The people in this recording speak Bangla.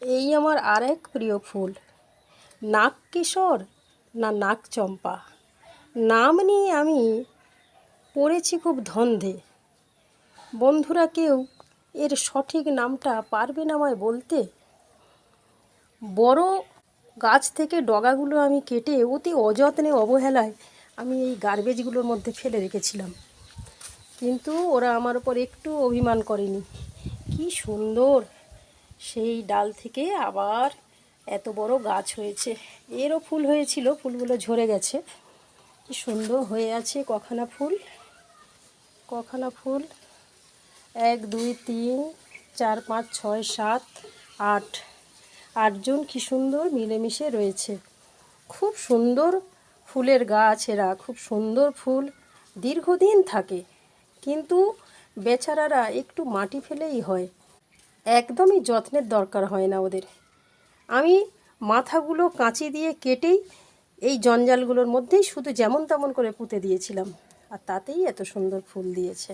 এই আমার আরেক প্রিয় ফুল, নাগ কিশোর না নাগ চম্পা। নাম নিয়ে আমি পড়েছি খুব ধন্দে। বন্ধুরা কেউ এর সঠিক নামটা পারবেন আমায় বলতে? বড় গাছ থেকে ডগাগুলো আমি কেটে অতি অযত্নে অবহেলায় আমি এই গার্বেজগুলোর মধ্যে ফেলে রেখেছিলাম, কিন্তু ওরা আমার উপর একটু অভিমান করেনি। কি সুন্দর সেই ডাল থেকে আবার এত বড় গাছ হয়েছে। এরও ফুল হয়েছিল, ফুলগুলো ঝরে গেছে। কি সুন্দর হয়ে আছে কখানা ফুল, কখানা ফুল, 1 2 3 4 5 6 7 8, 8জন কি সুন্দর মিলেমিশে রয়েছে। খুব সুন্দর ফুলের গাছ এরা, খুব সুন্দর ফুল, দীর্ঘদিন থাকে। কিন্তু বেচারারা একটু মাটি ফেলেই হয়, একদমই যত্নের দরকার হয় না ওদের। আমি মাথাগুলো কাঁচি দিয়ে কেটেই এই জঞ্জালগুলোর মধ্যেই শুধু যেমন তেমন করে পুঁতে দিয়েছিলাম, আর তাতেই এত সুন্দর ফুল দিয়েছে।